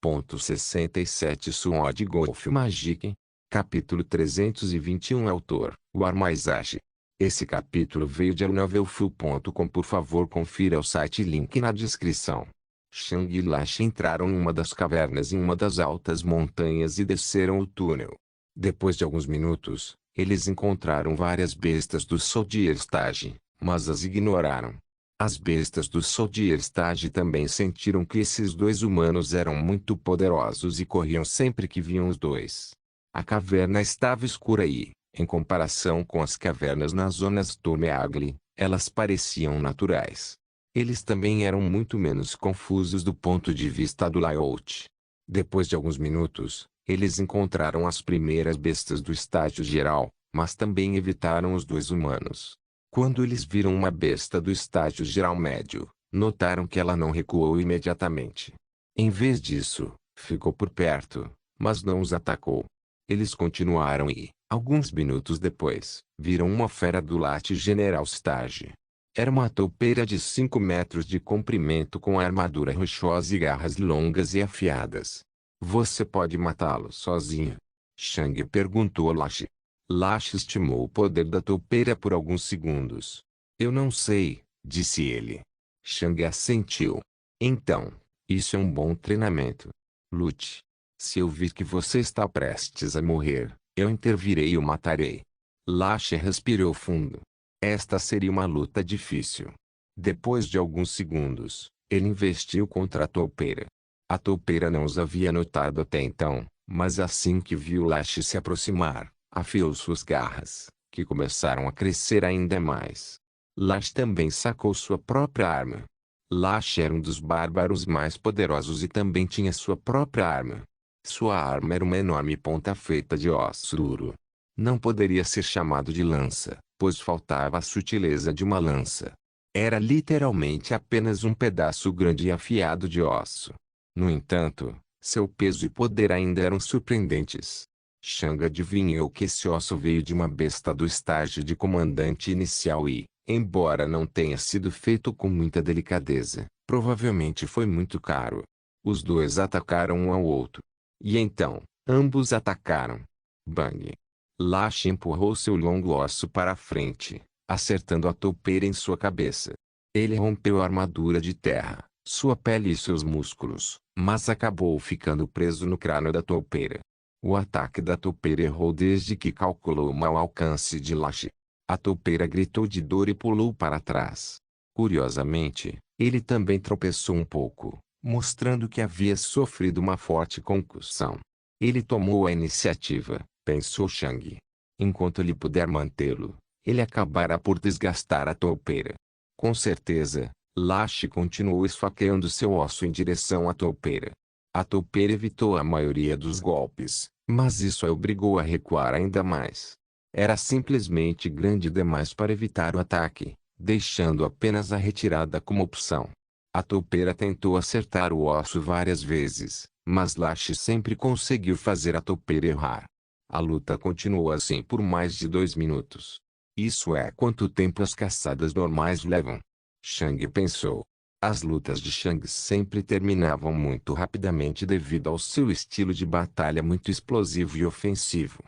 67 Sword Golf Magic. Capítulo 321 Autor, War Maizashi. Esse capítulo veio de novelfull.com. Por favor confira o site, link na descrição. Shang e Lash entraram em uma das cavernas em uma das altas montanhas e desceram o túnel. Depois de alguns minutos, eles encontraram várias bestas do Soldier Stage, mas as ignoraram. As bestas do Soldier Stage também sentiram que esses dois humanos eram muito poderosos e corriam sempre que viam os dois. A caverna estava escura e, em comparação com as cavernas nas zonas Tomeagli, elas pareciam naturais. Eles também eram muito menos confusos do ponto de vista do layout. Depois de alguns minutos, eles encontraram as primeiras bestas do estágio geral, mas também evitaram os dois humanos. Quando eles viram uma besta do estágio geral médio, notaram que ela não recuou imediatamente. Em vez disso, ficou por perto, mas não os atacou. Eles continuaram e, alguns minutos depois, viram uma fera do Late General Stage. Era uma toupeira de 5 metros de comprimento com armadura rochosa e garras longas e afiadas. Você pode matá-lo sozinho? Shang perguntou a Lash. Lash estimou o poder da toupeira por alguns segundos. Eu não sei, disse ele. Shang assentiu. Então, isso é um bom treinamento. Lute. Se eu vir que você está prestes a morrer, eu intervirei e o matarei. Lash respirou fundo. Esta seria uma luta difícil. Depois de alguns segundos, ele investiu contra a toupeira. A toupeira não os havia notado até então, mas assim que viu Lash se aproximar, afiou suas garras, que começaram a crescer ainda mais. Lash também sacou sua própria arma. Lash era um dos bárbaros mais poderosos e também tinha sua própria arma. Sua arma era uma enorme ponta feita de osso duro. Não poderia ser chamado de lança, pois faltava a sutileza de uma lança. Era literalmente apenas um pedaço grande e afiado de osso. No entanto, seu peso e poder ainda eram surpreendentes. Shang adivinhou que esse osso veio de uma besta do estágio de comandante inicial e, embora não tenha sido feito com muita delicadeza, provavelmente foi muito caro. Os dois atacaram um ao outro. E então, ambos atacaram. Bang! Lash empurrou seu longo osso para a frente, acertando a toupeira em sua cabeça. Ele rompeu a armadura de terra, sua pele e seus músculos, mas acabou ficando preso no crânio da toupeira. O ataque da toupeira errou desde que calculou o mau alcance de Lash. A toupeira gritou de dor e pulou para trás. Curiosamente, ele também tropeçou um pouco, mostrando que havia sofrido uma forte concussão. Ele tomou a iniciativa, pensou Shang. Enquanto ele puder mantê-lo, ele acabará por desgastar a toupeira. Com certeza, Lash continuou esfaqueando seu osso em direção à toupeira. A toupeira evitou a maioria dos golpes, mas isso a obrigou a recuar ainda mais. Era simplesmente grande demais para evitar o ataque, deixando apenas a retirada como opção. A toupeira tentou acertar o osso várias vezes, mas Lash sempre conseguiu fazer a toupeira errar. A luta continuou assim por mais de 2 minutos. Isso é quanto tempo as caçadas normais levam. Shang pensou. As lutas de Shang sempre terminavam muito rapidamente devido ao seu estilo de batalha muito explosivo e ofensivo.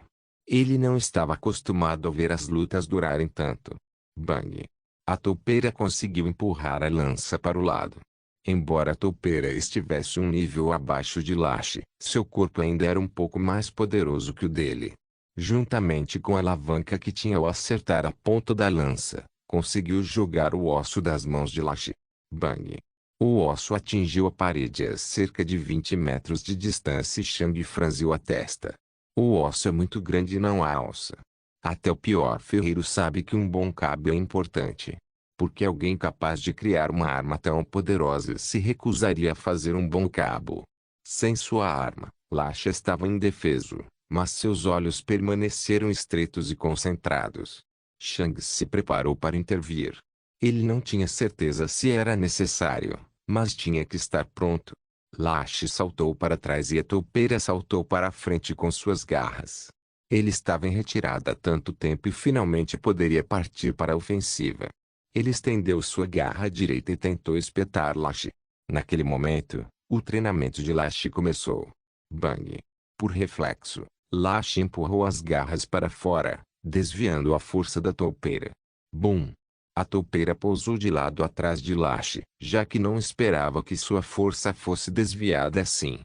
Ele não estava acostumado a ver as lutas durarem tanto. Bang! A toupeira conseguiu empurrar a lança para o lado. Embora a toupeira estivesse um nível abaixo de Lash, seu corpo ainda era um pouco mais poderoso que o dele. Juntamente com a alavanca que tinha ao acertar a ponta da lança, conseguiu jogar o osso das mãos de Lash. Bang! O osso atingiu a parede a cerca de 20 metros de distância e Shang franziu a testa. O osso é muito grande e não há alça. Até o pior ferreiro sabe que um bom cabo é importante. Porque alguém capaz de criar uma arma tão poderosa se recusaria a fazer um bom cabo. Sem sua arma, Lash estava indefeso, mas seus olhos permaneceram estreitos e concentrados. Shang se preparou para intervir. Ele não tinha certeza se era necessário, mas tinha que estar pronto. Lash saltou para trás e a toupeira saltou para a frente com suas garras. Ele estava em retirada há tanto tempo e finalmente poderia partir para a ofensiva. Ele estendeu sua garra direita e tentou espetar Lash. Naquele momento, O treinamento de Lash começou. Bang! Por reflexo, Lash empurrou as garras para fora, desviando a força da toupeira. Bum! A toupeira pousou de lado atrás de Lash, já que não esperava que sua força fosse desviada assim.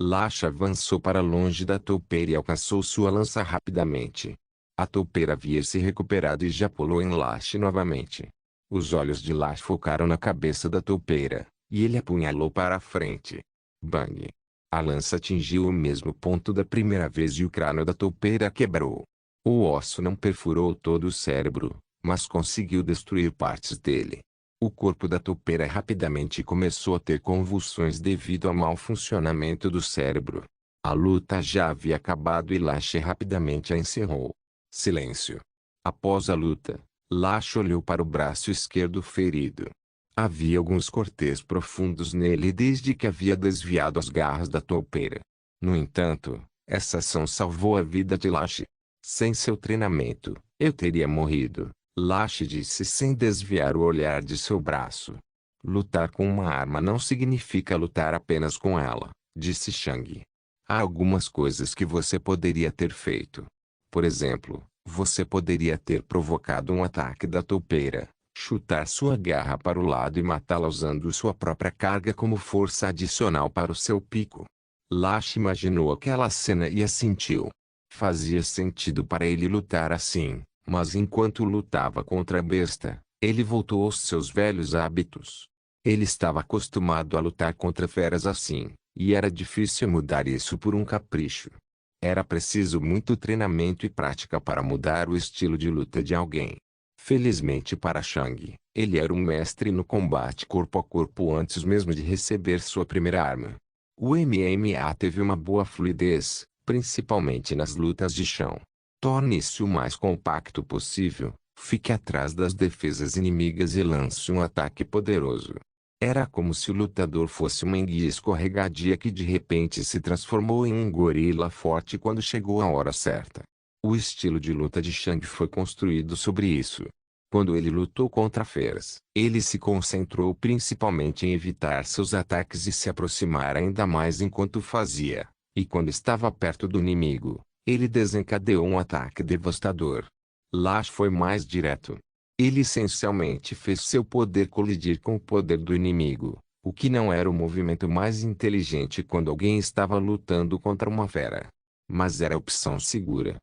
Lash avançou para longe da toupeira e alcançou sua lança rapidamente. A toupeira havia se recuperado e já pulou em Lash novamente. Os olhos de Lash focaram na cabeça da toupeira, e ele apunhalou para a frente. Bang! A lança atingiu o mesmo ponto da primeira vez e o crânio da toupeira quebrou. O osso não perfurou todo o cérebro, mas conseguiu destruir partes dele. O corpo da toupeira rapidamente começou a ter convulsões devido ao mau funcionamento do cérebro. A luta já havia acabado e Lash rapidamente a encerrou. Silêncio. Após a luta, Lash olhou para o braço esquerdo ferido. Havia alguns cortes profundos nele desde que havia desviado as garras da toupeira. No entanto, essa ação salvou a vida de Lash. Sem seu treinamento, eu teria morrido, Lash disse sem desviar o olhar de seu braço. Lutar com uma arma não significa lutar apenas com ela, disse Shang. Há algumas coisas que você poderia ter feito. Por exemplo, você poderia ter provocado um ataque da toupeira, chutar sua garra para o lado e matá-la usando sua própria carga como força adicional para o seu pico. Lash imaginou aquela cena e assentiu. Fazia sentido para ele lutar assim, mas enquanto lutava contra a besta, ele voltou aos seus velhos hábitos. Ele estava acostumado a lutar contra feras assim, e era difícil mudar isso por um capricho. Era preciso muito treinamento e prática para mudar o estilo de luta de alguém. Felizmente para Shang, ele era um mestre no combate corpo a corpo antes mesmo de receber sua primeira arma. O MMA teve uma boa fluidez, principalmente nas lutas de chão. Torne-se o mais compacto possível, fique atrás das defesas inimigas e lance um ataque poderoso. Era como se o lutador fosse uma enguia escorregadia que de repente se transformou em um gorila forte quando chegou a hora certa. O estilo de luta de Shang foi construído sobre isso. Quando ele lutou contra feras, ele se concentrou principalmente em evitar seus ataques e se aproximar ainda mais enquanto fazia. E quando estava perto do inimigo, ele desencadeou um ataque devastador. Lash foi mais direto. Ele essencialmente fez seu poder colidir com o poder do inimigo, o que não era o movimento mais inteligente quando alguém estava lutando contra uma fera. Mas era a opção segura.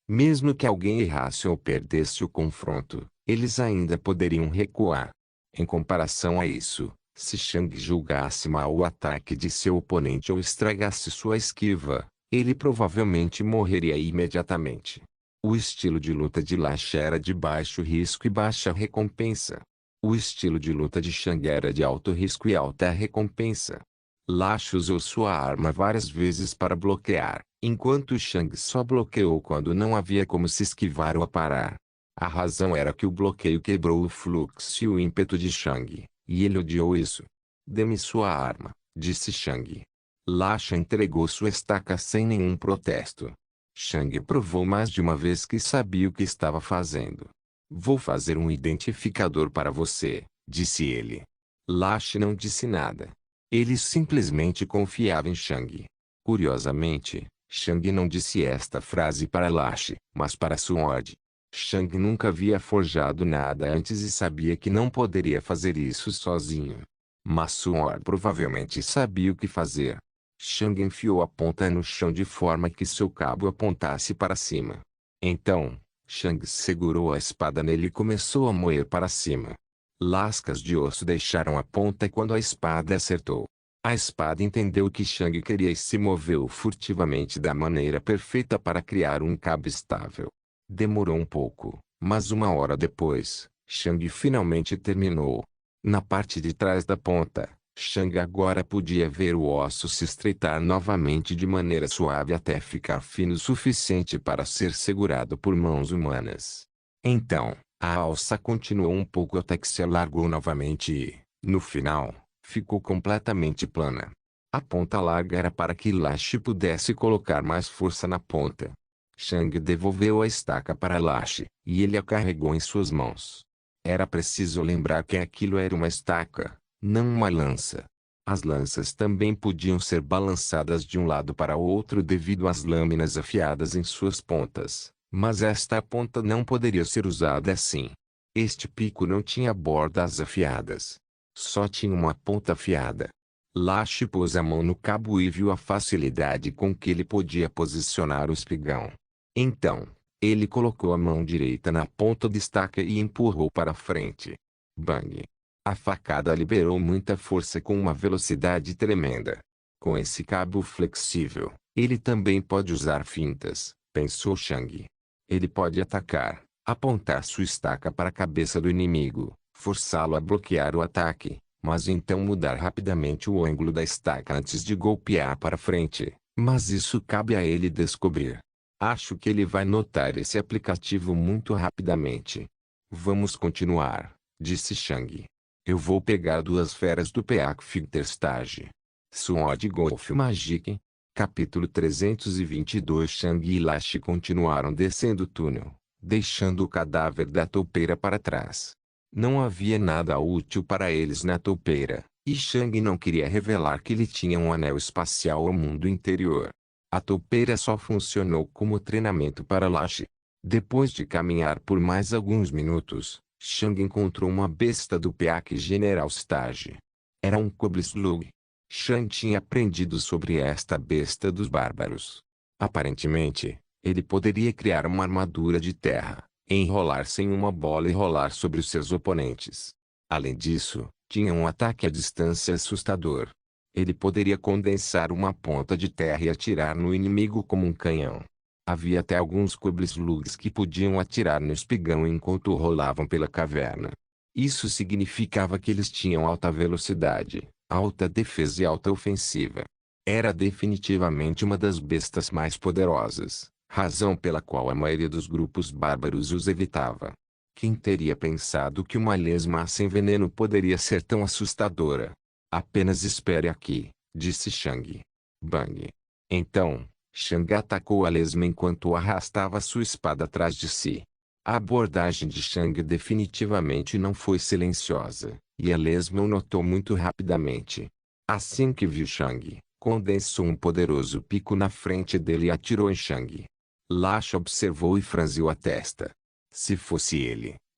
Mesmo que alguém errasse ou perdesse o confronto, eles ainda poderiam recuar. Em comparação a isso, se Shang julgasse mal o ataque de seu oponente ou estragasse sua esquiva, ele provavelmente morreria imediatamente. O estilo de luta de Lash era de baixo risco e baixa recompensa. O estilo de luta de Shang era de alto risco e alta recompensa. Lash usou sua arma várias vezes para bloquear, enquanto Shang só bloqueou quando não havia como se esquivar ou aparar. A razão era que o bloqueio quebrou o fluxo e o ímpeto de Shang, e ele odiou isso. "Dê-me sua arma", disse Shang. Lash entregou sua estaca sem nenhum protesto. Shang provou mais de uma vez que sabia o que estava fazendo. "Vou fazer um identificador para você", disse ele. Lash não disse nada. Ele simplesmente confiava em Shang. Curiosamente, Shang não disse esta frase para Lash, mas para Sword. Shang nunca havia forjado nada antes e sabia que não poderia fazer isso sozinho. Mas Sword provavelmente sabia o que fazer. Shang enfiou a ponta no chão de forma que seu cabo apontasse para cima. Então, Shang segurou a espada nele e começou a moer para cima. Lascas de osso deixaram a ponta quando a espada acertou. A espada entendeu que Shang queria e se moveu furtivamente da maneira perfeita para criar um cabo estável. Demorou um pouco, mas uma hora depois, Shang finalmente terminou. Na parte de trás da ponta, Shang agora podia ver o osso se estreitar novamente de maneira suave até ficar fino o suficiente para ser segurado por mãos humanas. Então, a alça continuou um pouco até que se alargou novamente e, no final, ficou completamente plana. A ponta larga era para que Lash pudesse colocar mais força na ponta. Shang devolveu a estaca para Lash, e ele a carregou em suas mãos. Era preciso lembrar que aquilo era uma estaca, não uma lança. As lanças também podiam ser balançadas de um lado para o outro devido às lâminas afiadas em suas pontas, mas esta ponta não poderia ser usada assim. Este pico não tinha bordas afiadas. Só tinha uma ponta afiada. Lash pôs a mão no cabo e viu a facilidade com que ele podia posicionar o espigão. Então, ele colocou a mão direita na ponta da estaca e empurrou para frente. Bang! A facada liberou muita força com uma velocidade tremenda. Com esse cabo flexível, ele também pode usar fintas, pensou Shang. Ele pode atacar, apontar sua estaca para a cabeça do inimigo, forçá-lo a bloquear o ataque, mas então mudar rapidamente o ângulo da estaca antes de golpear para frente. Mas isso cabe a ele descobrir. Acho que ele vai notar esse aplicativo muito rapidamente. Vamos continuar, disse Shang. Eu vou pegar duas feras do PEAC Finterstage. Sword Golf Magic. Capítulo 322. Shang e Lash continuaram descendo o túnel, deixando o cadáver da toupeira para trás. Não havia nada útil para eles na toupeira, e Shang não queria revelar que ele tinha um anel espacial ao mundo interior. A toupeira só funcionou como treinamento para Lash. Depois de caminhar por mais alguns minutos, Shang encontrou uma besta do PEAC General Stage. Era um Koblislug. Shang tinha aprendido sobre esta besta dos bárbaros. Aparentemente, ele poderia criar uma armadura de terra, enrolar-se em uma bola e rolar sobre os seus oponentes. Além disso, tinha um ataque à distância assustador. Ele poderia condensar uma ponta de terra e atirar no inimigo como um canhão. Havia até alguns Koblislugs que podiam atirar no espigão enquanto rolavam pela caverna. Isso significava que eles tinham alta velocidade, alta defesa e alta ofensiva. Era definitivamente uma das bestas mais poderosas, razão pela qual a maioria dos grupos bárbaros os evitava. Quem teria pensado que uma lesma sem veneno poderia ser tão assustadora? Apenas espere aqui, disse Shang. Bang! Então, Shang atacou a lesma enquanto arrastava sua espada atrás de si. A abordagem de Shang definitivamente não foi silenciosa, e a lesma o notou muito rapidamente. Assim que viu Shang, condensou um poderoso pico na frente dele e atirou em Shang. Lash observou e franziu a testa. Se fosse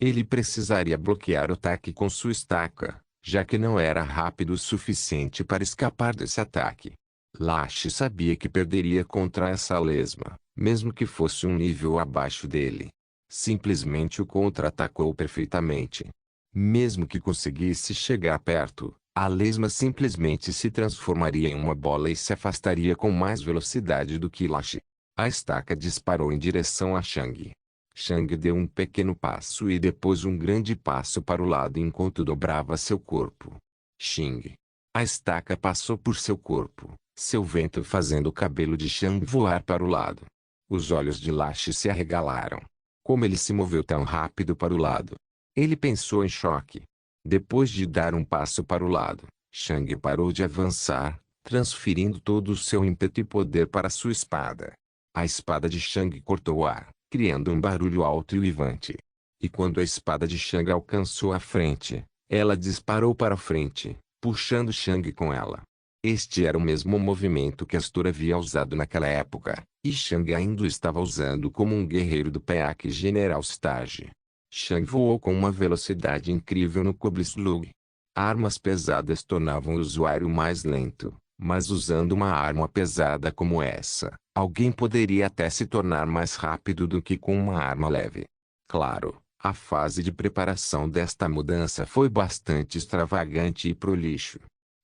ele precisaria bloquear o ataque com sua estaca, já que não era rápido o suficiente para escapar desse ataque. Lash sabia que perderia contra essa lesma, mesmo que fosse um nível abaixo dele. Simplesmente o contra-atacou perfeitamente. Mesmo que conseguisse chegar perto, a lesma simplesmente se transformaria em uma bola e se afastaria com mais velocidade do que Lash. A estaca disparou em direção a Shang. Shang deu um pequeno passo e depois um grande passo para o lado enquanto dobrava seu corpo. Xing. A estaca passou por seu corpo, seu vento fazendo o cabelo de Shang voar para o lado. Os olhos de Lash se arregalaram. Como ele se moveu tão rápido para o lado? Ele pensou em choque. Depois de dar um passo para o lado, Shang parou de avançar, transferindo todo o seu ímpeto e poder para sua espada. A espada de Shang cortou o ar, criando um barulho alto e uivante. E quando a espada de Shang alcançou a frente, ela disparou para frente, puxando Shang com ela. Este era o mesmo movimento que Astor havia usado naquela época, e Shang ainda o estava usando como um guerreiro do PEAC General Stage. Shang voou com uma velocidade incrível no Koblislug. Armas pesadas tornavam o usuário mais lento, mas usando uma arma pesada como essa, alguém poderia até se tornar mais rápido do que com uma arma leve. Claro, a fase de preparação desta mudança foi bastante extravagante e prolixo.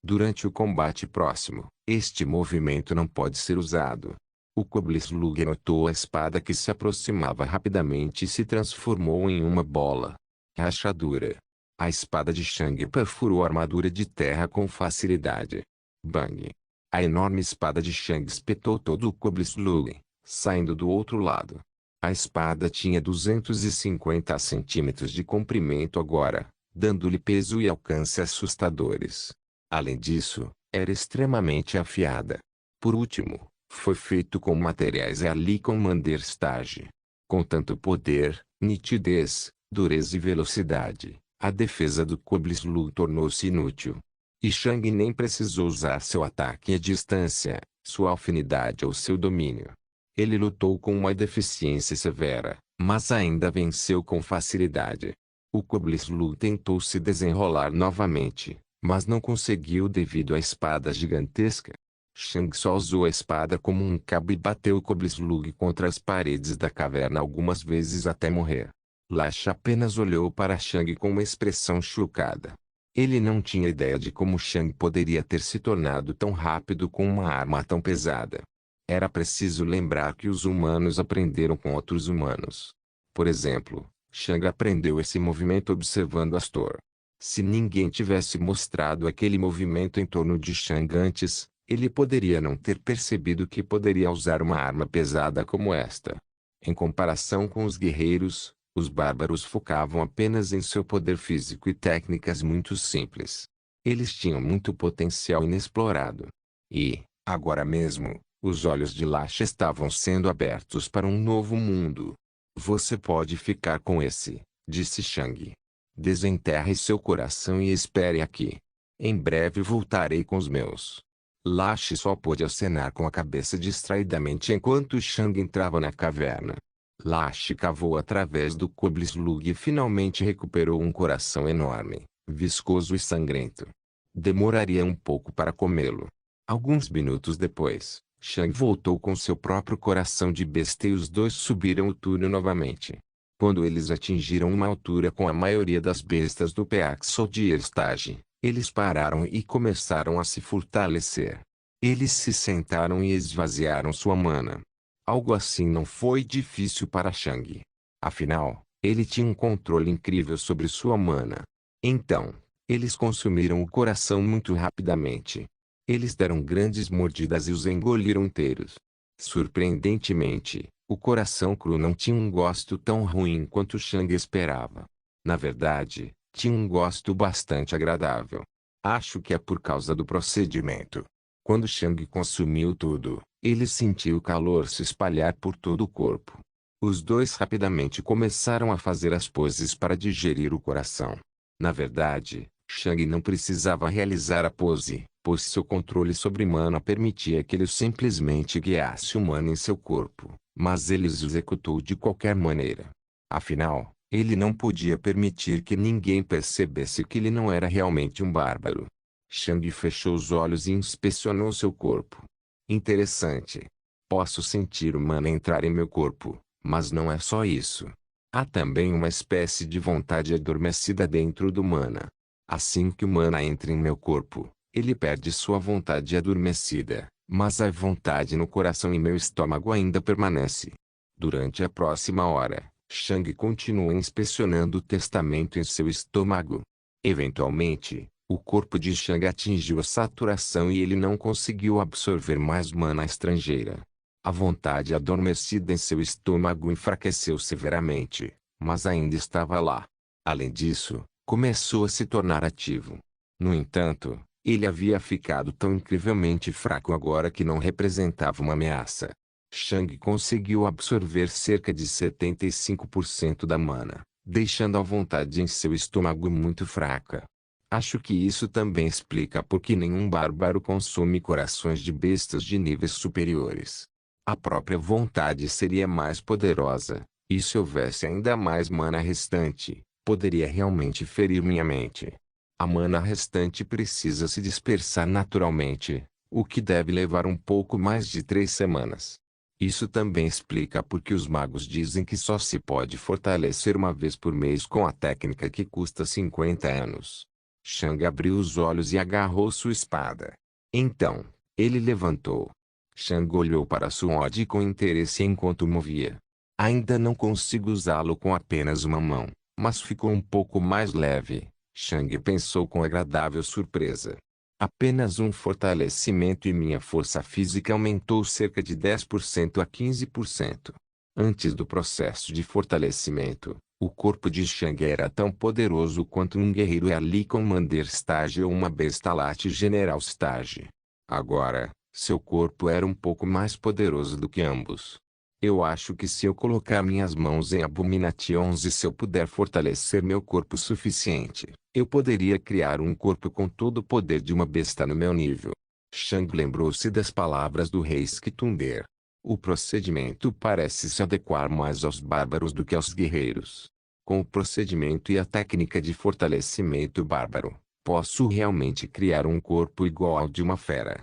Durante o combate próximo, este movimento não pode ser usado. O Koblislug notou a espada que se aproximava rapidamente e se transformou em uma bola. Rachadura. A espada de Shang perfurou a armadura de terra com facilidade. Bang! A enorme espada de Shang espetou todo o Koblislug, saindo do outro lado. A espada tinha 250 centímetros de comprimento agora, dando-lhe peso e alcance assustadores. Além disso, era extremamente afiada. Por último, foi feito com materiais Helicon Manderstage. Com tanto poder, nitidez, dureza e velocidade, a defesa do Koblislug tornou-se inútil. E Shang nem precisou usar seu ataque à distância, sua afinidade ou seu domínio. Ele lutou com uma deficiência severa, mas ainda venceu com facilidade. O Koblis-Lu tentou se desenrolar novamente, mas não conseguiu devido à espada gigantesca. Shang só usou a espada como um cabo e bateu o Koblis-Lu contra as paredes da caverna algumas vezes até morrer. Lash apenas olhou para Shang com uma expressão chocada. Ele não tinha ideia de como Shang poderia ter se tornado tão rápido com uma arma tão pesada. Era preciso lembrar que os humanos aprenderam com outros humanos. Por exemplo, Shang aprendeu esse movimento observando Astor. Se ninguém tivesse mostrado aquele movimento em torno de Shang antes, ele poderia não ter percebido que poderia usar uma arma pesada como esta. Em comparação com os guerreiros, os bárbaros focavam apenas em seu poder físico e técnicas muito simples. Eles tinham muito potencial inexplorado. E, agora mesmo, os olhos de Lash estavam sendo abertos para um novo mundo. Você pode ficar com esse, disse Shang. Desenterre seu coração e espere aqui. Em breve voltarei com os meus. Lash só pôde acenar com a cabeça distraidamente enquanto Shang entrava na caverna. Lash cavou através do Koblis-Lu e finalmente recuperou um coração enorme, viscoso e sangrento. Demoraria um pouco para comê-lo. Alguns minutos depois, Shang voltou com seu próprio coração de besta e os dois subiram o túnel novamente. Quando eles atingiram uma altura com a maioria das bestas do Peaxodier Stage, eles pararam e começaram a se fortalecer. Eles se sentaram e esvaziaram sua mana. Algo assim não foi difícil para Shang. Afinal, ele tinha um controle incrível sobre sua mana. Então, eles consumiram o coração muito rapidamente. Eles deram grandes mordidas e os engoliram inteiros. Surpreendentemente, o coração cru não tinha um gosto tão ruim quanto Shang esperava. Na verdade, tinha um gosto bastante agradável. Acho que é por causa do procedimento. Quando Shang consumiu tudo, ele sentiu o calor se espalhar por todo o corpo. Os dois rapidamente começaram a fazer as poses para digerir o coração. Na verdade, Shang não precisava realizar a pose, pois seu controle sobre mana permitia que ele simplesmente guiasse o mana em seu corpo, mas ele os executou de qualquer maneira. Afinal, ele não podia permitir que ninguém percebesse que ele não era realmente um bárbaro. Shang fechou os olhos e inspecionou seu corpo. Interessante. Posso sentir o mana entrar em meu corpo, mas não é só isso. Há também uma espécie de vontade adormecida dentro do mana. Assim que o mana entra em meu corpo, ele perde sua vontade adormecida, mas a vontade no coração e meu estômago ainda permanece. Durante a próxima hora, Shang continuou inspecionando o testamento em seu estômago. Eventualmente, o corpo de Shang atingiu a saturação e ele não conseguiu absorver mais mana estrangeira. A vontade adormecida em seu estômago enfraqueceu severamente, mas ainda estava lá. Além disso, começou a se tornar ativo. No entanto, ele havia ficado tão incrivelmente fraco agora que não representava uma ameaça. Shang conseguiu absorver cerca de 75% da mana, deixando a vontade em seu estômago muito fraca. Acho que isso também explica por que nenhum bárbaro consome corações de bestas de níveis superiores. A própria vontade seria mais poderosa, e se houvesse ainda mais mana restante, poderia realmente ferir minha mente. A mana restante precisa se dispersar naturalmente, o que deve levar um pouco mais de 3 semanas. Isso também explica por que os magos dizem que só se pode fortalecer uma vez por mês com a técnica que custa 50 anos. Shang abriu os olhos e agarrou sua espada. Então, ele levantou. Shang olhou para Suode com interesse enquanto movia. Ainda não consigo usá-lo com apenas uma mão, mas ficou um pouco mais leve, Shang pensou com agradável surpresa. Apenas um fortalecimento e minha força física aumentou cerca de 10% a 15%. Antes do processo de fortalecimento, o corpo de Shang era tão poderoso quanto um guerreiro Ali Commander Stage ou uma Bestalate General Stage. Agora, seu corpo era um pouco mais poderoso do que ambos. Eu acho que se eu colocar minhas mãos em Abominations e se eu puder fortalecer meu corpo o suficiente, eu poderia criar um corpo com todo o poder de uma besta no meu nível. Shang lembrou-se das palavras do rei Skitunder. O procedimento parece se adequar mais aos bárbaros do que aos guerreiros. Com o procedimento e a técnica de fortalecimento bárbaro, posso realmente criar um corpo igual ao de uma fera.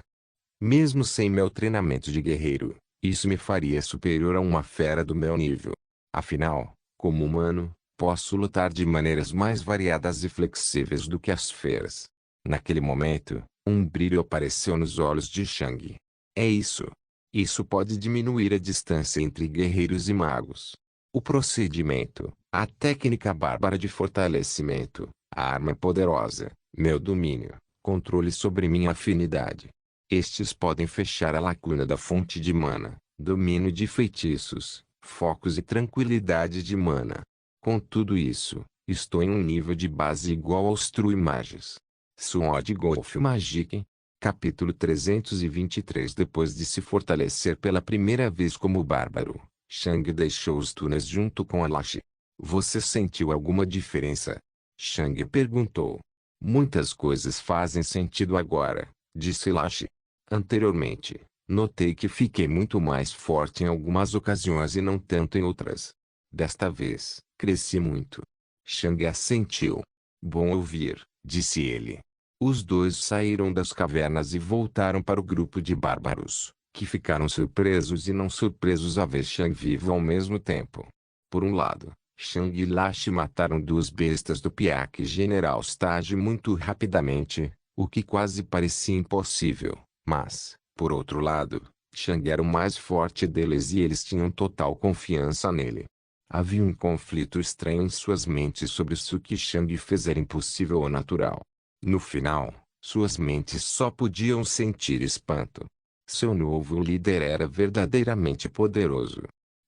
Mesmo sem meu treinamento de guerreiro, isso me faria superior a uma fera do meu nível. Afinal, como humano, posso lutar de maneiras mais variadas e flexíveis do que as feras. Naquele momento, um brilho apareceu nos olhos de Shang. É isso. Isso pode diminuir a distância entre guerreiros e magos. O procedimento, a técnica bárbara de fortalecimento, a arma poderosa, meu domínio, controle sobre minha afinidade. Estes podem fechar a lacuna da fonte de mana, domínio de feitiços, focos e tranquilidade de mana. Com tudo isso, estou em um nível de base igual aos True Mages. Sword Golf Magic. Capítulo 323. Depois de se fortalecer pela primeira vez como bárbaro, Shang deixou os túneis junto com Alashi. Você sentiu alguma diferença? Shang perguntou. Muitas coisas fazem sentido agora, disse Alashi. Anteriormente, notei que fiquei muito mais forte em algumas ocasiões e não tanto em outras. Desta vez, cresci muito. Shang assentiu. Bom ouvir, disse ele. Os dois saíram das cavernas e voltaram para o grupo de bárbaros, que ficaram surpresos e não surpresos a ver Shang vivo ao mesmo tempo. Por um lado, Shang e Lashi mataram duas bestas do Piak General Stage muito rapidamente, o que quase parecia impossível, mas, por outro lado, Shang era o mais forte deles e eles tinham total confiança nele. Havia um conflito estranho em suas mentes sobre se o que Shang fez era impossível ou natural. No final, suas mentes só podiam sentir espanto. Seu novo líder era verdadeiramente poderoso.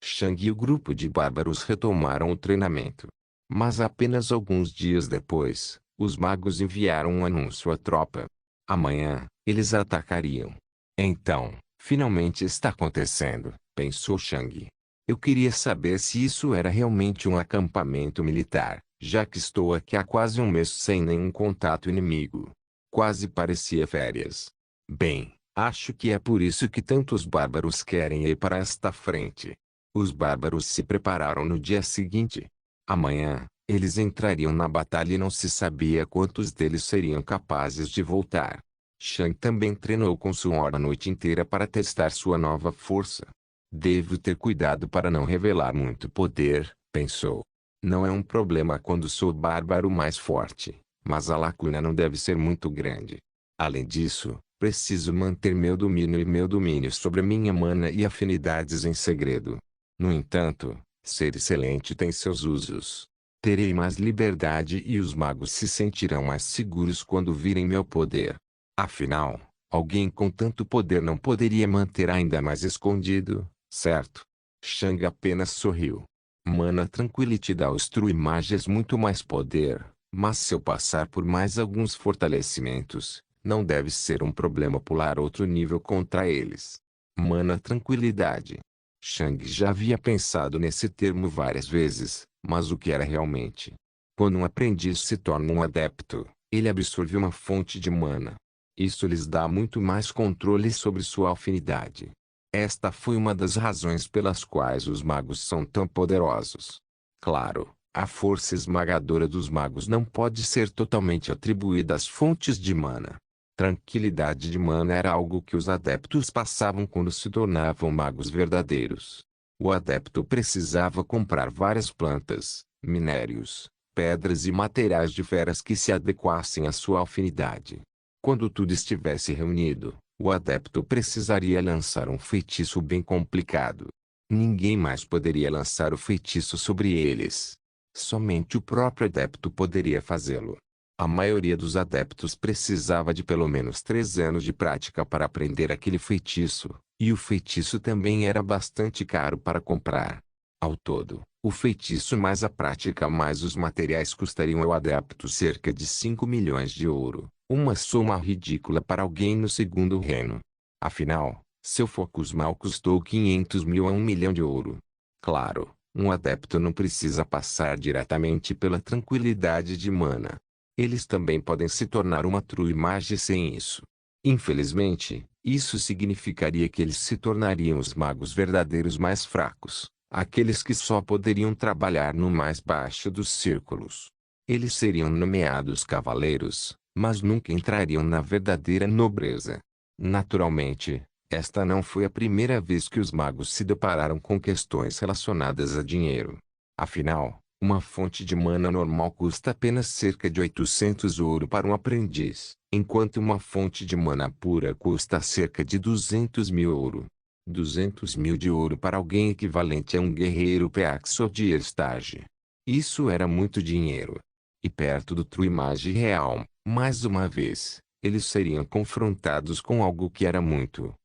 Shang e o grupo de bárbaros retomaram o treinamento. Mas apenas alguns dias depois, os magos enviaram um anúncio à tropa. Amanhã, eles atacariam. Então, finalmente está acontecendo, pensou Shang. Eu queria saber se isso era realmente um acampamento militar, já que estou aqui há quase um mês sem nenhum contato inimigo. Quase parecia férias. Bem, acho que é por isso que tantos bárbaros querem ir para esta frente. Os bárbaros se prepararam no dia seguinte. Amanhã, eles entrariam na batalha e não se sabia quantos deles seriam capazes de voltar. Shang também treinou com suor a noite inteira para testar sua nova força. Devo ter cuidado para não revelar muito poder, pensou. Não é um problema quando sou o bárbaro mais forte, mas a lacuna não deve ser muito grande. Além disso, preciso manter meu domínio e meu domínio sobre minha mana e afinidades em segredo. No entanto, ser excelente tem seus usos. Terei mais liberdade e os magos se sentirão mais seguros quando virem meu poder. Afinal, alguém com tanto poder não poderia manter ainda mais escondido, certo? Shang apenas sorriu. Mana Tranquility dá aos True Mages muito mais poder, mas se eu passar por mais alguns fortalecimentos, não deve ser um problema pular outro nível contra eles. Mana Tranquilidade. Shang já havia pensado nesse termo várias vezes, mas o que era realmente? Quando um aprendiz se torna um adepto, ele absorve uma fonte de mana. Isso lhes dá muito mais controle sobre sua afinidade. Esta foi uma das razões pelas quais os magos são tão poderosos. Claro, a força esmagadora dos magos não pode ser totalmente atribuída às fontes de mana. Tranquilidade de mana era algo que os adeptos passavam quando se tornavam magos verdadeiros. O adepto precisava comprar várias plantas, minérios, pedras e materiais de feras que se adequassem à sua afinidade. Quando tudo estivesse reunido, o adepto precisaria lançar um feitiço bem complicado. Ninguém mais poderia lançar o feitiço sobre eles. Somente o próprio adepto poderia fazê-lo. A maioria dos adeptos precisava de pelo menos 3 anos de prática para aprender aquele feitiço, e o feitiço também era bastante caro para comprar. Ao todo, o feitiço mais a prática mais os materiais custariam ao adepto cerca de 5 milhões de ouro, uma soma ridícula para alguém no Segundo Reino. Afinal, Seu focus mal custou 500 mil a 1 milhão de ouro. Claro, um adepto não precisa passar diretamente pela tranquilidade de mana. Eles também podem se tornar uma true mage sem isso. Infelizmente, isso significaria que eles se tornariam os magos verdadeiros mais fracos, aqueles que só poderiam trabalhar no mais baixo dos círculos. Eles seriam nomeados cavaleiros, mas nunca entrariam na verdadeira nobreza. Naturalmente, esta não foi a primeira vez que os magos se depararam com questões relacionadas a dinheiro. Afinal, uma fonte de mana normal custa apenas cerca de 800 ouro para um aprendiz, enquanto uma fonte de mana pura custa cerca de 200 mil ouro. 200 mil de ouro para alguém equivalente a um guerreiro Peaxodier Stage. Isso era muito dinheiro. E perto do True Mage real, mais uma vez, eles seriam confrontados com algo que era muito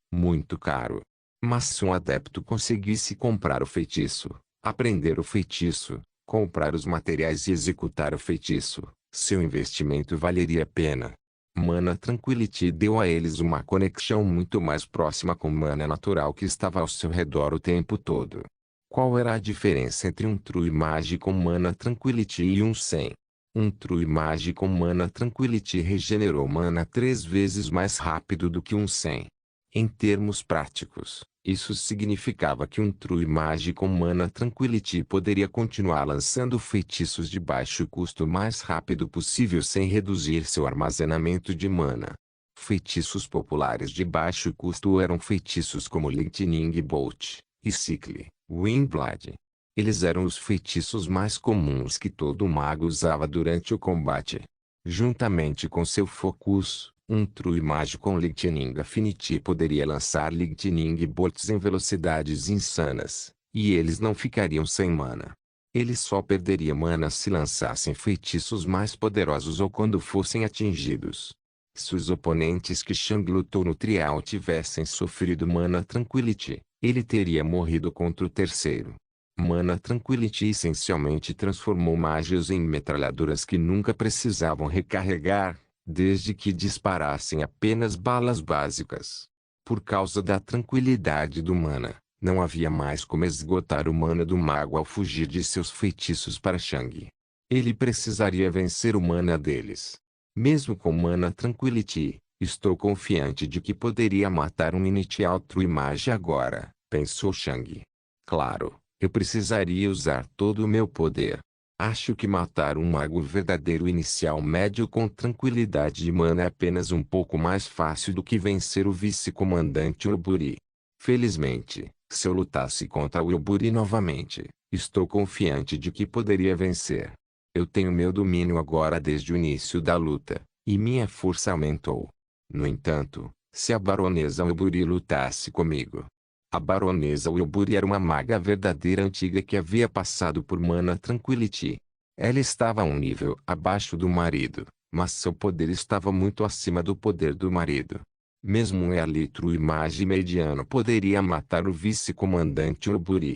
caro. Mas se um adepto conseguisse comprar o feitiço, aprender o feitiço, comprar os materiais e executar o feitiço, seu investimento valeria a pena. Mana Tranquility deu a eles uma conexão muito mais próxima com mana natural que estava ao seu redor o tempo todo. Qual era a diferença entre um True Mage com Mana Tranquility e um sem? Um True Mage com Mana Tranquility regenerou mana 3 vezes mais rápido do que um sem. Em termos práticos, isso significava que um True Mage com Mana Tranquility poderia continuar lançando feitiços de baixo custo o mais rápido possível sem reduzir seu armazenamento de mana. Feitiços populares de baixo custo eram feitiços como Lightning Bolt, Icicle, Windblade. Eles eram os feitiços mais comuns que todo mago usava durante o combate. Juntamente com seu focus, um True Mage com Lightning Affinity poderia lançar Lightning Bolts em velocidades insanas, e eles não ficariam sem mana. Eles só perderiam mana se lançassem feitiços mais poderosos ou quando fossem atingidos. Se os oponentes que Shang lutou no trial tivessem sofrido Mana Tranquility, ele teria morrido contra o terceiro. Mana Tranquility essencialmente transformou mágios em metralhadoras que nunca precisavam recarregar, desde que disparassem apenas balas básicas. Por causa da tranquilidade do mana, não havia mais como esgotar o mana do mago ao fugir de seus feitiços para Shang. Ele precisaria vencer o mana deles. Mesmo com Mana Tranquility, estou confiante de que poderia matar um inicial True Mage agora, pensou Shang. Claro. Eu precisaria usar todo o meu poder. Acho que matar um mago verdadeiro inicial médio com tranquilidade de mana é apenas um pouco mais fácil do que vencer o vice-comandante Oburi. Felizmente, se eu lutasse contra o Oburi novamente, estou confiante de que poderia vencer. Eu tenho meu domínio agora desde o início da luta, e minha força aumentou. No entanto, se a baronesa Oburi lutasse comigo, a baronesa Wilbur era uma maga verdadeira antiga que havia passado por Mana Tranquility. Ela estava a um nível abaixo do marido, mas seu poder estava muito acima do poder do marido. Mesmo um Elite Mage mediano poderia matar o vice-comandante Wilbur.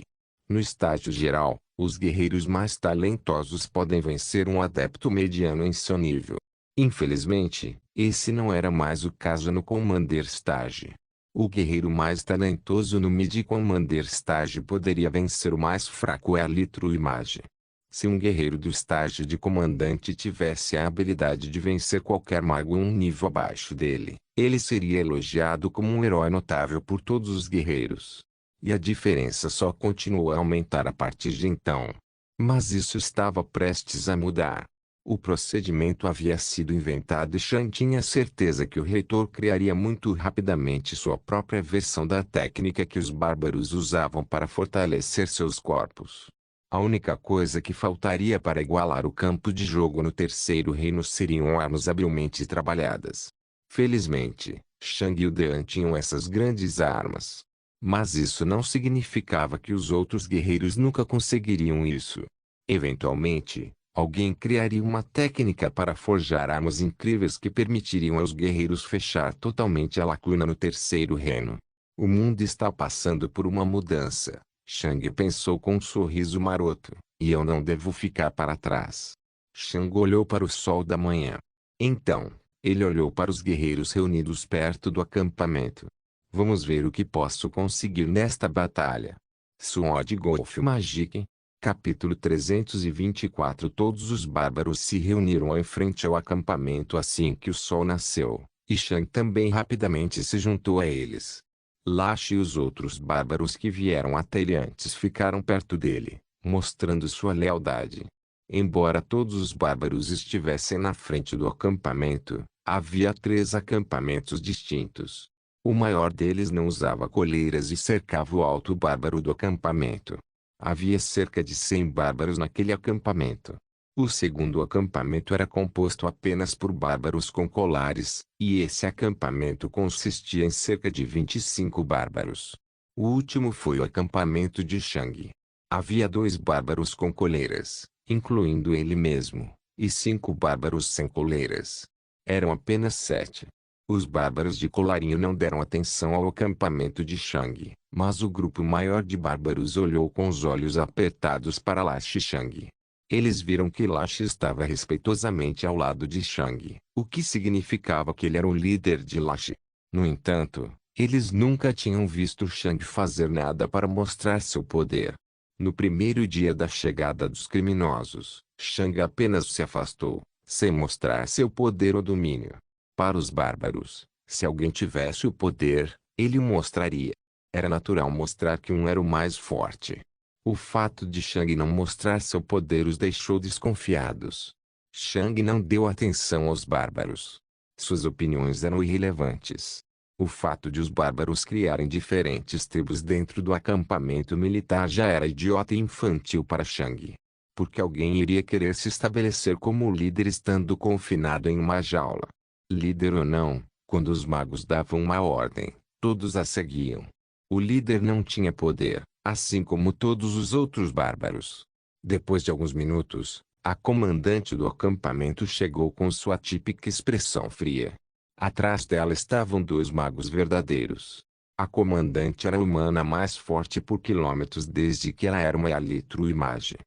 No estágio geral, os guerreiros mais talentosos podem vencer um adepto mediano em seu nível. Infelizmente, esse não era mais o caso no Commander Stage. O guerreiro mais talentoso no Mid Commander Stage poderia vencer o mais fraco Elite Mage. Se um guerreiro do estágio de comandante tivesse a habilidade de vencer qualquer mago um nível abaixo dele, ele seria elogiado como um herói notável por todos os guerreiros. E a diferença só continuou a aumentar a partir de então. Mas isso estava prestes a mudar. O procedimento havia sido inventado e Shan tinha certeza que o reitor criaria muito rapidamente sua própria versão da técnica que os bárbaros usavam para fortalecer seus corpos. A única coisa que faltaria para igualar o campo de jogo no terceiro reino seriam armas habilmente trabalhadas. Felizmente, Shang e o Dean tinham essas grandes armas. Mas isso não significava que os outros guerreiros nunca conseguiriam isso. Eventualmente, alguém criaria uma técnica para forjar armas incríveis que permitiriam aos guerreiros fechar totalmente a lacuna no terceiro reino. O mundo está passando por uma mudança, Shang pensou com um sorriso maroto, e eu não devo ficar para trás. Shang olhou para o sol da manhã. Então, ele olhou para os guerreiros reunidos perto do acampamento. Vamos ver o que posso conseguir nesta batalha. Sword Golf Magic. Capítulo 324. Todos os bárbaros se reuniram em frente ao acampamento assim que o sol nasceu, e Shang também rapidamente se juntou a eles. Lash e os outros bárbaros que vieram até ele antes ficaram perto dele, mostrando sua lealdade. Embora todos os bárbaros estivessem na frente do acampamento, havia 3 acampamentos distintos. O maior deles não usava coleiras e cercava o alto bárbaro do acampamento. Havia cerca de 100 bárbaros naquele acampamento. O segundo acampamento era composto apenas por bárbaros com colares, e esse acampamento consistia em cerca de 25 bárbaros. O último foi o acampamento de Shang. Havia 2 bárbaros com coleiras, incluindo ele mesmo, e 5 bárbaros sem coleiras. Eram apenas 7. Os bárbaros de colarinho não deram atenção ao acampamento de Shang, mas o grupo maior de bárbaros olhou com os olhos apertados para Lash e Shang. Eles viram que Lash estava respeitosamente ao lado de Shang, o que significava que ele era o líder de Lash. No entanto, eles nunca tinham visto Shang fazer nada para mostrar seu poder. No primeiro dia da chegada dos criminosos, Shang apenas se afastou, sem mostrar seu poder ou domínio. Para os bárbaros, se alguém tivesse o poder, ele o mostraria. Era natural mostrar que um era o mais forte. O fato de Shang não mostrar seu poder os deixou desconfiados. Shang não deu atenção aos bárbaros. Suas opiniões eram irrelevantes. O fato de os bárbaros criarem diferentes tribos dentro do acampamento militar já era idiota e infantil para Shang. Porque alguém iria querer se estabelecer como líder estando confinado em uma jaula. Líder ou não, quando os magos davam uma ordem, todos a seguiam. O líder não tinha poder, assim como todos os outros bárbaros. Depois de alguns minutos, a comandante do acampamento chegou com sua típica expressão fria. Atrás dela estavam 2 magos verdadeiros. A comandante era a humana mais forte por quilômetros desde que ela era uma Yalitru Mage.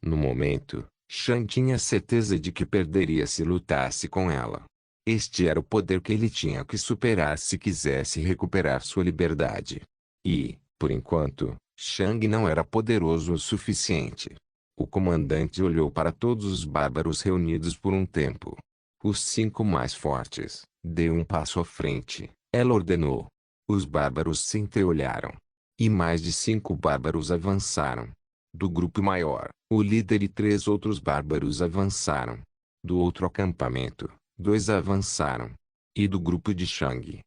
No momento, Shang tinha certeza de que perderia se lutasse com ela. Este era o poder que ele tinha que superar se quisesse recuperar sua liberdade. E, por enquanto, Shang não era poderoso o suficiente. O comandante olhou para todos os bárbaros reunidos por um tempo. Os 5 mais fortes, deu um passo à frente, ela ordenou. Os bárbaros se entreolharam. E mais de 5 bárbaros avançaram. Do grupo maior, o líder e 3 outros bárbaros avançaram. Do outro acampamento, 2 avançaram. E do grupo de Shang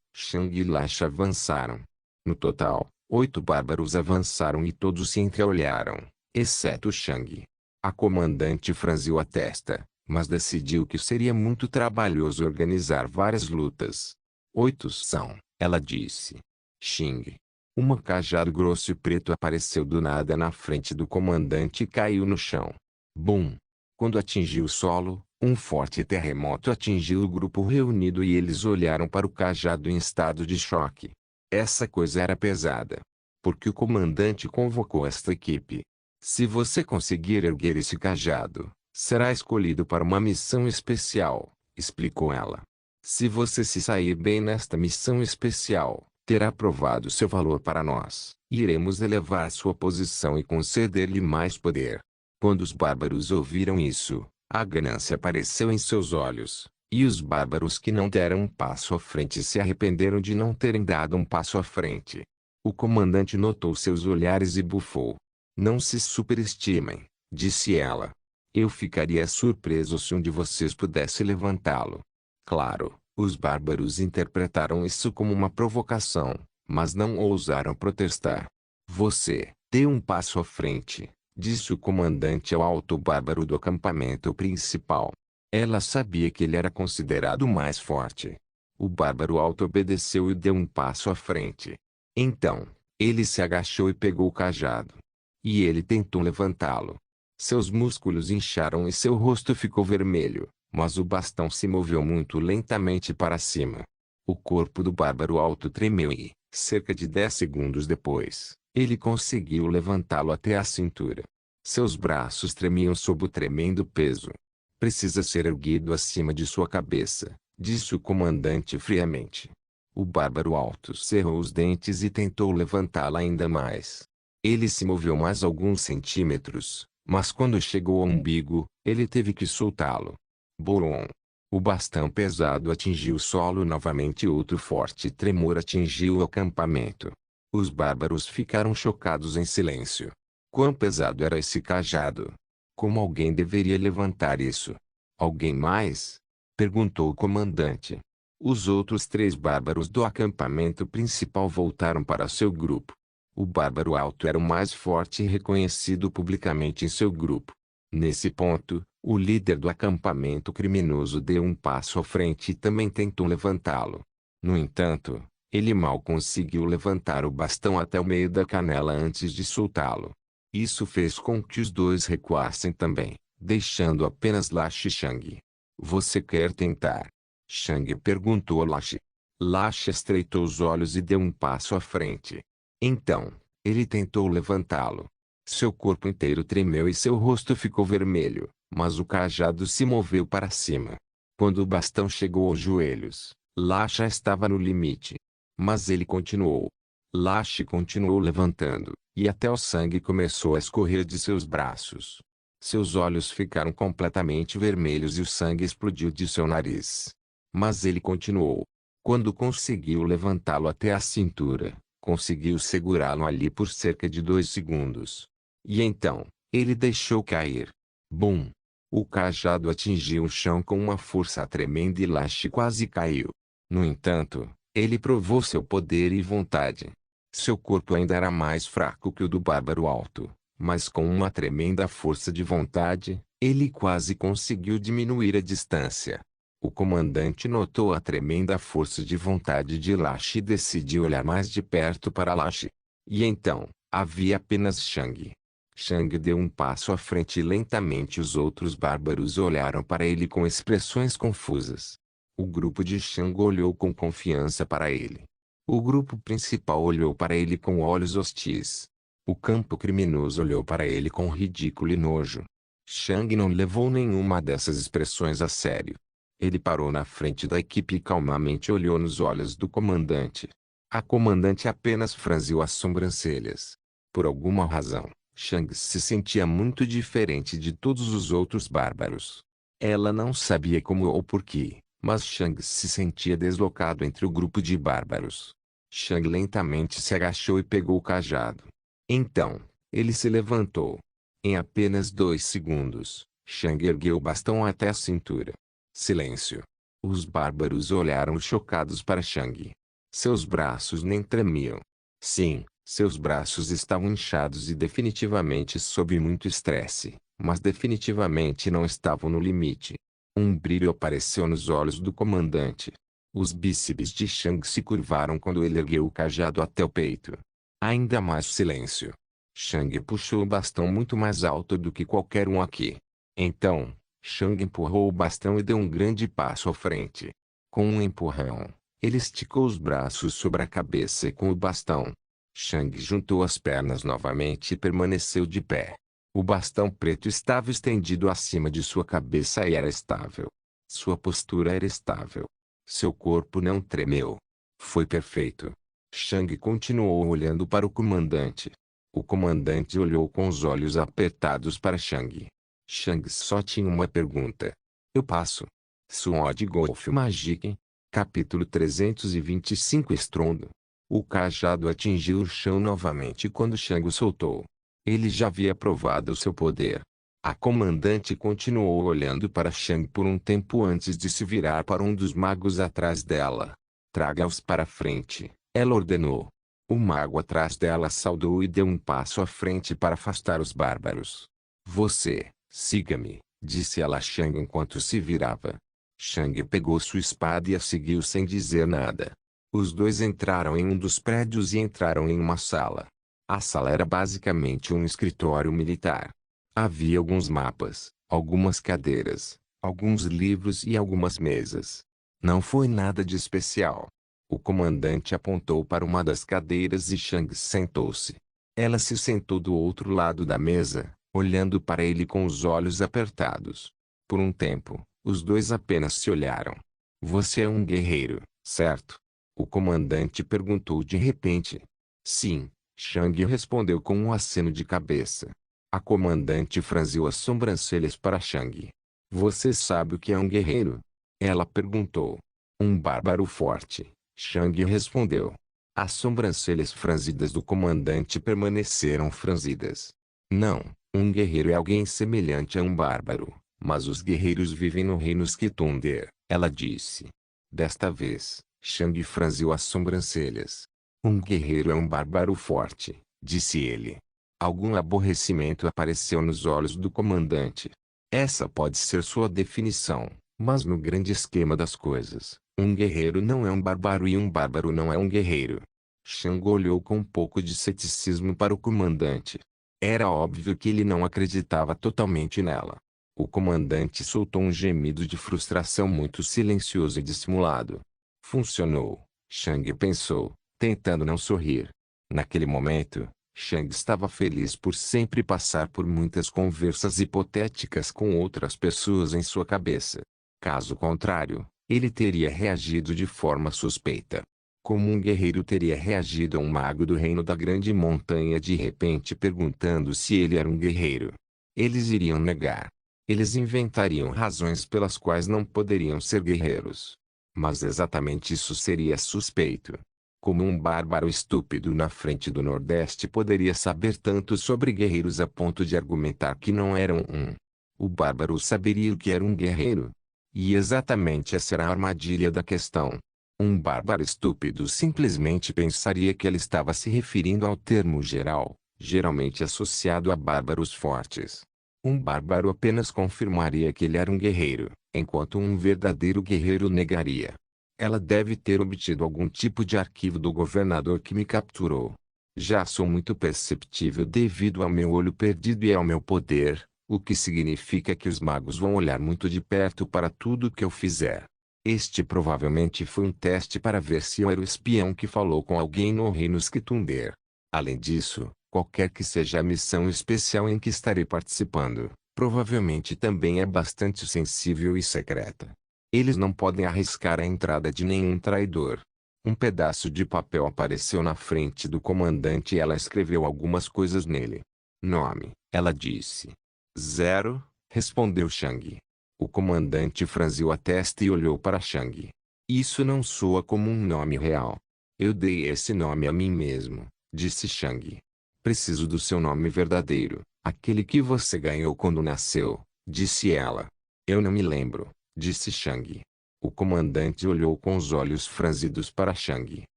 e Lash avançaram. No total, 8 bárbaros avançaram e todos se entreolharam, exceto Shang. A comandante franziu a testa, mas decidiu que seria muito trabalhoso organizar várias lutas. 8 são, ela disse. Xing. Um cajado grosso e preto apareceu do nada na frente do comandante e caiu no chão. Bum! Quando atingiu o solo, um forte terremoto atingiu o grupo reunido e eles olharam para o cajado em estado de choque. Essa coisa era pesada. Porque o comandante convocou esta equipe. Se você conseguir erguer esse cajado, será escolhido para uma missão especial, explicou ela. Se você se sair bem nesta missão especial, terá provado seu valor para nós, e iremos elevar sua posição e conceder-lhe mais poder. Quando os bárbaros ouviram isso, a ganância apareceu em seus olhos, e os bárbaros que não deram um passo à frente se arrependeram de não terem dado um passo à frente. O comandante notou seus olhares e bufou. Não se superestimem, disse ela. Eu ficaria surpreso se um de vocês pudesse levantá-lo. Claro, os bárbaros interpretaram isso como uma provocação, mas não ousaram protestar. Você, dê um passo à frente, disse o comandante ao alto bárbaro do acampamento principal. Ela sabia que ele era considerado o mais forte. O bárbaro alto obedeceu e deu um passo à frente. Então, ele se agachou e pegou o cajado. E ele tentou levantá-lo. Seus músculos incharam e seu rosto ficou vermelho, mas o bastão se moveu muito lentamente para cima. O corpo do bárbaro alto tremeu e, cerca de 10 segundos depois, ele conseguiu levantá-lo até a cintura. Seus braços tremiam sob o tremendo peso. Precisa ser erguido acima de sua cabeça, disse o comandante friamente. O bárbaro alto cerrou os dentes e tentou levantá-la ainda mais. Ele se moveu mais alguns centímetros, mas quando chegou ao umbigo, ele teve que soltá-lo. Borom! O bastão pesado atingiu o solo novamente e outro forte tremor atingiu o acampamento. Os bárbaros ficaram chocados em silêncio. Quão pesado era esse cajado? Como alguém deveria levantar isso? Alguém mais? Perguntou o comandante. Os outros 3 bárbaros do acampamento principal voltaram para seu grupo. O bárbaro alto era o mais forte e reconhecido publicamente em seu grupo. Nesse ponto, o líder do acampamento criminoso deu um passo à frente e também tentou levantá-lo. No entanto, ele mal conseguiu levantar o bastão até o meio da canela antes de soltá-lo. Isso fez com que os dois recuassem também, deixando apenas Lash e Shang. Você quer tentar? Shang perguntou a Lash. Lash estreitou os olhos e deu um passo à frente. Então, ele tentou levantá-lo. Seu corpo inteiro tremeu e seu rosto ficou vermelho, mas o cajado se moveu para cima. Quando o bastão chegou aos joelhos, Lash já estava no limite. Mas ele continuou. Lash continuou levantando, e até o sangue começou a escorrer de seus braços. Seus olhos ficaram completamente vermelhos e o sangue explodiu de seu nariz. Mas ele continuou. Quando conseguiu levantá-lo até a cintura, conseguiu segurá-lo ali por cerca de 2 segundos. E então, ele deixou cair. Bum! O cajado atingiu o chão com uma força tremenda e Lash quase caiu. No entanto, ele provou seu poder e vontade. Seu corpo ainda era mais fraco que o do bárbaro alto, mas com uma tremenda força de vontade, ele quase conseguiu diminuir a distância. O comandante notou a tremenda força de vontade de Lash e decidiu olhar mais de perto para Lash. E então, havia apenas Shang. Shang deu um passo à frente e lentamente os outros bárbaros olharam para ele com expressões confusas. O grupo de Shang olhou com confiança para ele. O grupo principal olhou para ele com olhos hostis. O campo criminoso olhou para ele com ridículo e nojo. Shang não levou nenhuma dessas expressões a sério. Ele parou na frente da equipe e calmamente olhou nos olhos do comandante. A comandante apenas franziu as sobrancelhas. Por alguma razão, Shang se sentia muito diferente de todos os outros bárbaros. Ela não sabia como ou porquê, mas Shang se sentia deslocado entre o grupo de bárbaros. Shang lentamente se agachou e pegou o cajado. Então, ele se levantou. Em apenas 2 segundos, Shang ergueu o bastão até a cintura. Silêncio. Os bárbaros olharam chocados para Shang. Seus braços nem tremiam. Sim, seus braços estavam inchados e definitivamente sob muito estresse, mas definitivamente não estavam no limite. Um brilho apareceu nos olhos do comandante. Os bíceps de Shang se curvaram quando ele ergueu o cajado até o peito. Ainda mais silêncio. Shang puxou o bastão muito mais alto do que qualquer um aqui. Então, Shang empurrou o bastão e deu um grande passo à frente. Com um empurrão, ele esticou os braços sobre a cabeça e com o bastão. Shang juntou as pernas novamente e permaneceu de pé. O bastão preto estava estendido acima de sua cabeça e era estável. Sua postura era estável. Seu corpo não tremeu. Foi perfeito. Shang continuou olhando para o comandante. O comandante olhou com os olhos apertados para Shang. Shang só tinha uma pergunta. Eu passo. Sword Golf Magic. Capítulo 325 Estrondo. O cajado atingiu o chão novamente quando Shang o soltou. Ele já havia provado seu poder. A comandante continuou olhando para Shang por um tempo antes de se virar para um dos magos atrás dela. Traga-os para frente, ela ordenou. O mago atrás dela saudou e deu um passo à frente para afastar os bárbaros. Você, siga-me, disse ela a Shang enquanto se virava. Shang pegou sua espada e a seguiu sem dizer nada. Os dois entraram em um dos prédios e entraram em uma sala. A sala era basicamente um escritório militar. Havia alguns mapas, algumas cadeiras, alguns livros e algumas mesas. Não foi nada de especial. O comandante apontou para uma das cadeiras e Shang sentou-se. Ela se sentou do outro lado da mesa, olhando para ele com os olhos apertados. Por um tempo, os dois apenas se olharam. Você é um guerreiro, certo? O comandante perguntou de repente. Sim, Chang respondeu com um aceno de cabeça. A comandante franziu as sobrancelhas para Chang. Você sabe o que é um guerreiro? Ela perguntou. Um bárbaro forte, Chang respondeu. As sobrancelhas franzidas do comandante permaneceram franzidas. Não, um guerreiro é alguém semelhante a um bárbaro, mas os guerreiros vivem no reino Skitunder, ela disse. Desta vez, Chang franziu as sobrancelhas. Um guerreiro é um bárbaro forte, disse ele. Algum aborrecimento apareceu nos olhos do comandante. Essa pode ser sua definição, mas no grande esquema das coisas, um guerreiro não é um bárbaro e um bárbaro não é um guerreiro. Chang olhou com um pouco de ceticismo para o comandante. Era óbvio que ele não acreditava totalmente nela. O comandante soltou um gemido de frustração muito silencioso e dissimulado. Funcionou, Chang pensou, tentando não sorrir. Naquele momento, Chang estava feliz por sempre passar por muitas conversas hipotéticas com outras pessoas em sua cabeça. Caso contrário, ele teria reagido de forma suspeita. Como um guerreiro teria reagido a um mago do reino da grande montanha de repente perguntando se ele era um guerreiro. Eles iriam negar. Eles inventariam razões pelas quais não poderiam ser guerreiros. Mas exatamente isso seria suspeito. Como um bárbaro estúpido na frente do Nordeste poderia saber tanto sobre guerreiros a ponto de argumentar que não eram um? O bárbaro saberia o que era um guerreiro? E exatamente essa era a armadilha da questão. Um bárbaro estúpido simplesmente pensaria que ele estava se referindo ao termo geral, geralmente associado a bárbaros fortes. Um bárbaro apenas confirmaria que ele era um guerreiro, enquanto um verdadeiro guerreiro negaria. Ela deve ter obtido algum tipo de arquivo do governador que me capturou. Já sou muito perceptível devido ao meu olho perdido e ao meu poder, o que significa que os magos vão olhar muito de perto para tudo que eu fizer. Este provavelmente foi um teste para ver se eu era o espião que falou com alguém no reino Skitunder. Além disso, qualquer que seja a missão especial em que estarei participando, provavelmente também é bastante sensível e secreta. Eles não podem arriscar a entrada de nenhum traidor. Um pedaço de papel apareceu na frente do comandante e ela escreveu algumas coisas nele. Nome, ela disse. 0, respondeu Chang. O comandante franziu a testa e olhou para Chang. Isso não soa como um nome real. Eu dei esse nome a mim mesmo, disse Chang. Preciso do seu nome verdadeiro, aquele que você ganhou quando nasceu, disse ela. Eu não me lembro, disse Chang. O comandante olhou com os olhos franzidos para Chang.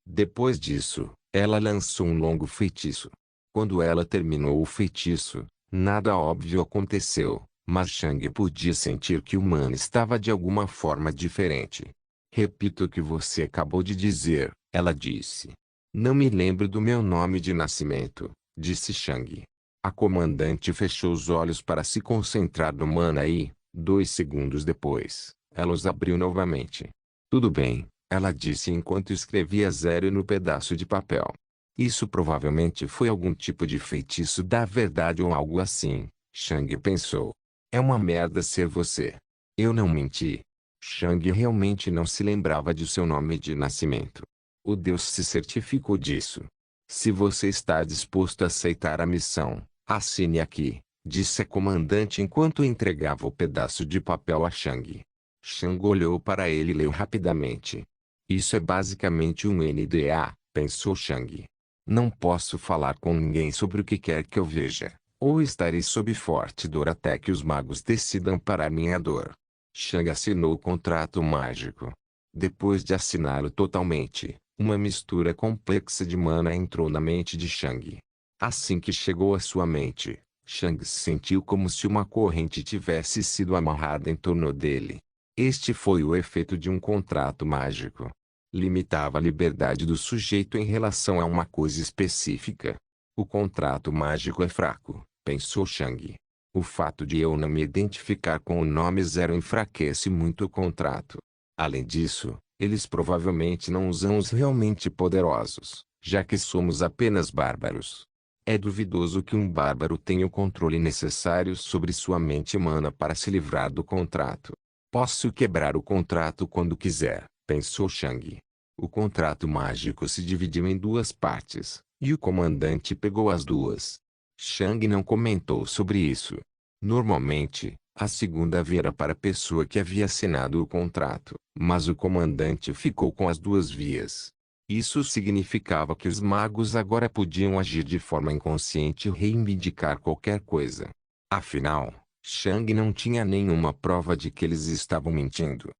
Depois disso, ela lançou um longo feitiço. Quando ela terminou o feitiço, nada óbvio aconteceu, mas Chang podia sentir que o man estava de alguma forma diferente. Repita o que você acabou de dizer, ela disse. Não me lembro do meu nome de nascimento, disse Chang. A comandante fechou os olhos para se concentrar no mana e, 2 segundos depois, ela os abriu novamente. Tudo bem, ela disse enquanto escrevia 0 no pedaço de papel. Isso provavelmente foi algum tipo de feitiço da verdade ou algo assim, Chang pensou. É uma merda ser você. Eu não menti. Chang realmente não se lembrava de seu nome de nascimento. O Deus se certificou disso. Se você está disposto a aceitar a missão, assine aqui, disse a comandante enquanto entregava o pedaço de papel a Chang. Chang olhou para ele e leu rapidamente. Isso é basicamente um NDA, pensou Chang. Não posso falar com ninguém sobre o que quer que eu veja, ou estarei sob forte dor até que os magos decidam parar minha dor. Chang assinou o contrato mágico. Depois de assiná-lo totalmente, uma mistura complexa de mana entrou na mente de Chang. Assim que chegou à sua mente, Chang sentiu como se uma corrente tivesse sido amarrada em torno dele. Este foi o efeito de um contrato mágico. Limitava a liberdade do sujeito em relação a uma coisa específica. O contrato mágico é fraco, pensou Chang. O fato de eu não me identificar com o nome 0 enfraquece muito o contrato. Além disso, eles provavelmente não usam os realmente poderosos, já que somos apenas bárbaros. É duvidoso que um bárbaro tenha o controle necessário sobre sua mente humana para se livrar do contrato. Posso quebrar o contrato quando quiser, pensou Chang. O contrato mágico se dividiu em duas partes, e o comandante pegou as duas. Chang não comentou sobre isso. Normalmente, a segunda via era para a pessoa que havia assinado o contrato, mas o comandante ficou com as duas vias. Isso significava que os magos agora podiam agir de forma inconsciente e reivindicar qualquer coisa. Afinal, Chang não tinha nenhuma prova de que eles estavam mentindo.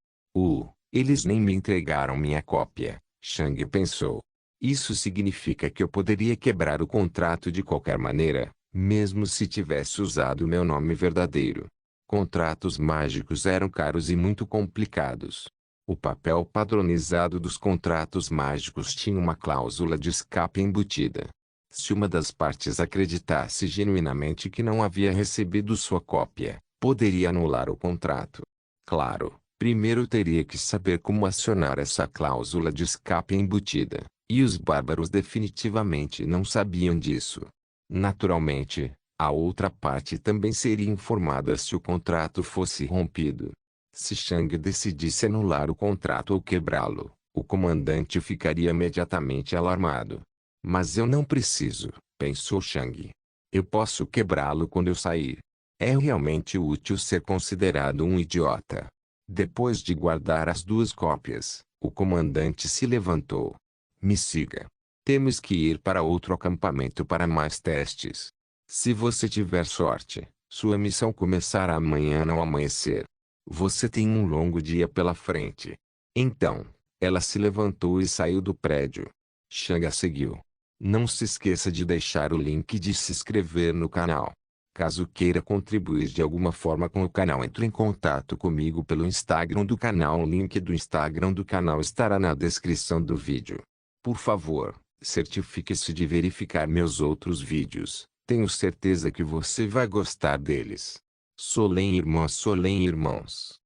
Eles nem me entregaram minha cópia, Chang pensou. Isso significa que eu poderia quebrar o contrato de qualquer maneira, mesmo se tivesse usado meu nome verdadeiro. Contratos mágicos eram caros e muito complicados. O papel padronizado dos contratos mágicos tinha uma cláusula de escape embutida. Se uma das partes acreditasse genuinamente que não havia recebido sua cópia, poderia anular o contrato. Claro, primeiro teria que saber como acionar essa cláusula de escape embutida, e os bárbaros definitivamente não sabiam disso. Naturalmente, a outra parte também seria informada se o contrato fosse rompido. Se Chang decidisse anular o contrato ou quebrá-lo, o comandante ficaria imediatamente alarmado. Mas eu não preciso, pensou Chang. Eu posso quebrá-lo quando eu sair. É realmente útil ser considerado um idiota. Depois de guardar as duas cópias, o comandante se levantou. Me siga. Temos que ir para outro acampamento para mais testes. Se você tiver sorte, sua missão começará amanhã ao amanhecer. Você tem um longo dia pela frente. Então, ela se levantou e saiu do prédio. Chang a seguiu. Não se esqueça de deixar o link de se inscrever no canal. Caso queira contribuir de alguma forma com o canal, entre em contato comigo pelo Instagram do canal. O link do Instagram do canal estará na descrição do vídeo. Por favor, certifique-se de verificar meus outros vídeos. Tenho certeza que você vai gostar deles. Solem irmãos.